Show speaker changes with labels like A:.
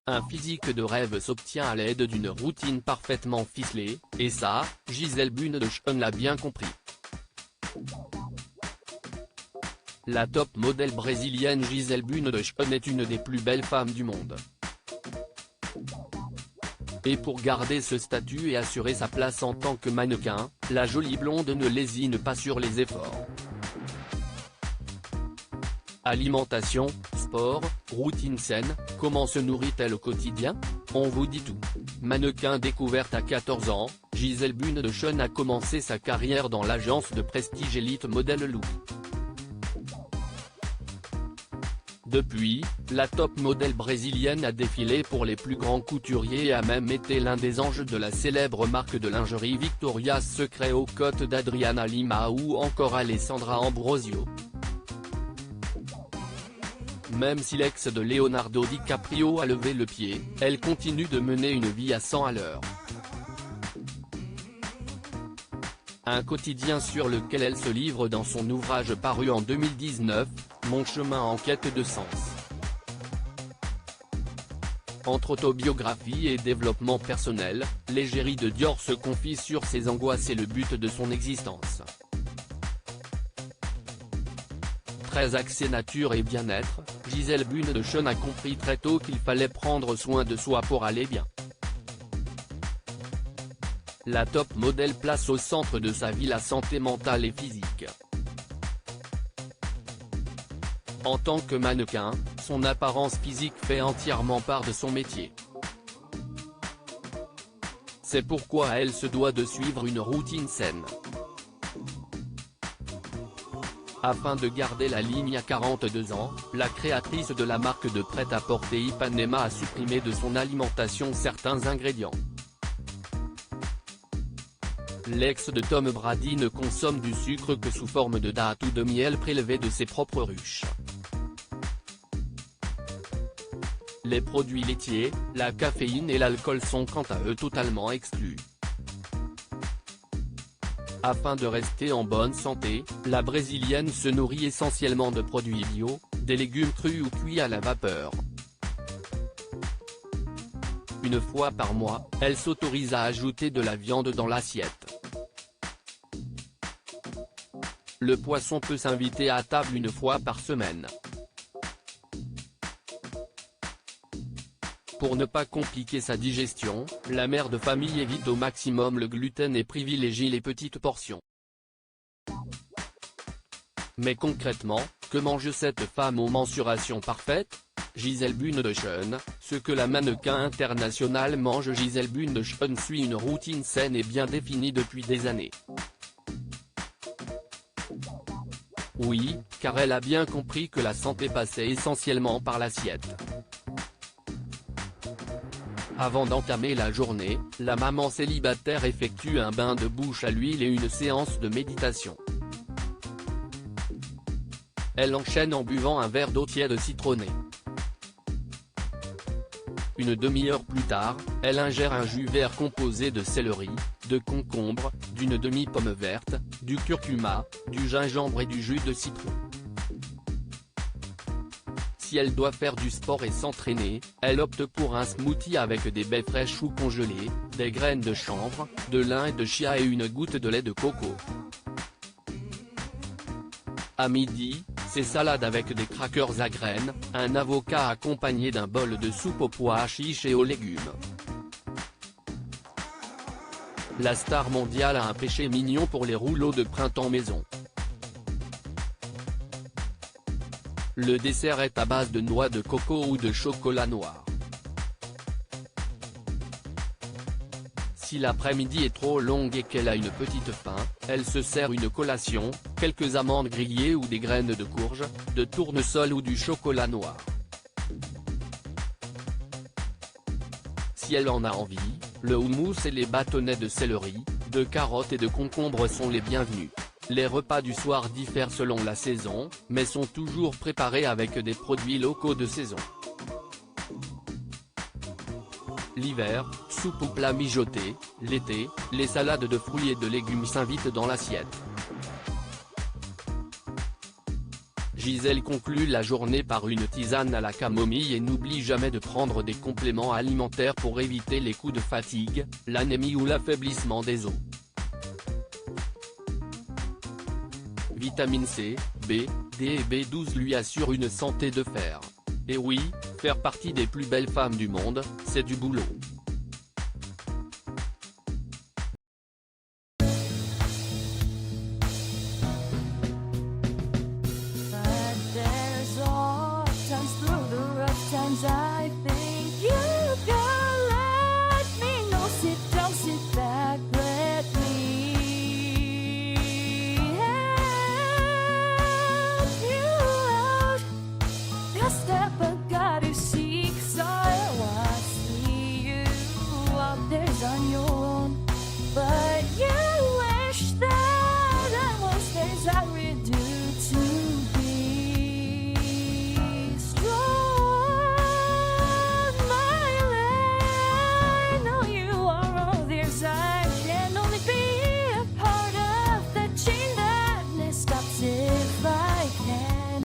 A: Un physique de rêve s'obtient à l'aide d'une routine parfaitement ficelée, et ça, Gisèle Bündchen l'a bien compris. La top modèle brésilienne Gisèle Bündchen est une des plus belles femmes du monde. Et pour garder ce statut et assurer sa place en tant que mannequin, la jolie blonde ne lésine pas sur les efforts. Alimentation, sport, routine saine, comment se nourrit-elle au quotidien? On vous dit tout. Mannequin découverte à 14 ans, Gisèle Bündchen a commencé sa carrière dans l'agence de prestige Elite Model Look. Depuis, la top modèle brésilienne a défilé pour les plus grands couturiers et a même été l'un des anges de la célèbre marque de lingerie Victoria's Secret aux côtes d'Adriana Lima ou encore Alessandra Ambrosio. Même si l'ex de Leonardo DiCaprio a levé le pied, elle continue de mener une vie à 100 à l'heure. Un quotidien sur lequel elle se livre dans son ouvrage paru en 2019, Mon chemin en quête de sens. Entre autobiographie et développement personnel, l'égérie de Dior se confie sur ses angoisses et le but de son existence. Très axée nature et bien-être, Gisèle Bündchen a compris très tôt qu'il fallait prendre soin de soi pour aller bien. La top modèle place au centre de sa vie la santé mentale et physique. En tant que mannequin, son apparence physique fait entièrement part de son métier. C'est pourquoi elle se doit de suivre une routine saine. Afin de garder la ligne à 42 ans, la créatrice de la marque de prêt-à-porter Ipanema a supprimé de son alimentation certains ingrédients. L'ex de Tom Brady ne consomme du sucre que sous forme de dattes ou de miel prélevé de ses propres ruches. Les produits laitiers, la caféine et l'alcool sont quant à eux totalement exclus. Afin de rester en bonne santé, la brésilienne se nourrit essentiellement de produits bio, des légumes crus ou cuits à la vapeur. Une fois par mois, elle s'autorise à ajouter de la viande dans l'assiette. Le poisson peut s'inviter à table une fois par semaine. Pour ne pas compliquer sa digestion, la mère de famille évite au maximum le gluten et privilégie les petites portions. Mais concrètement, que mange cette femme aux mensurations parfaites? Gisèle Bündchen, ce que la mannequin internationale mange. Gisèle Bündchen suit une routine saine et bien définie depuis des années. Oui, car elle a bien compris que la santé passait essentiellement par l'assiette. Avant d'entamer la journée, la maman célibataire effectue un bain de bouche à l'huile et une séance de méditation. Elle enchaîne en buvant un verre d'eau tiède citronnée. Une demi-heure plus tard, elle ingère un jus vert composé de céleri, de concombre, d'une demi-pomme verte, du curcuma, du gingembre et du jus de citron. Si elle doit faire du sport et s'entraîner, elle opte pour un smoothie avec des baies fraîches ou congelées, des graines de chanvre, de lin et de chia et une goutte de lait de coco. À midi, c'est salade avec des crackers à graines, un avocat accompagné d'un bol de soupe aux pois chiches et aux légumes. La star mondiale a un péché mignon pour les rouleaux de printemps maison. Le dessert est à base de noix de coco ou de chocolat noir. Si l'après-midi est trop longue et qu'elle a une petite faim, elle se sert une collation, quelques amandes grillées ou des graines de courge, de tournesol ou du chocolat noir. Si elle en a envie, le houmous et les bâtonnets de céleri, de carottes et de concombre sont les bienvenus. Les repas du soir diffèrent selon la saison, mais sont toujours préparés avec des produits locaux de saison. L'hiver, soupe ou plat mijoté, l'été, les salades de fruits et de légumes s'invitent dans l'assiette. Gisèle conclut la journée par une tisane à la camomille et n'oublie jamais de prendre des compléments alimentaires pour éviter les coups de fatigue, l'anémie ou l'affaiblissement des os. Vitamine C, B, D et B12 lui assurent une santé de fer. Et oui, faire partie des plus belles femmes du monde, c'est du boulot.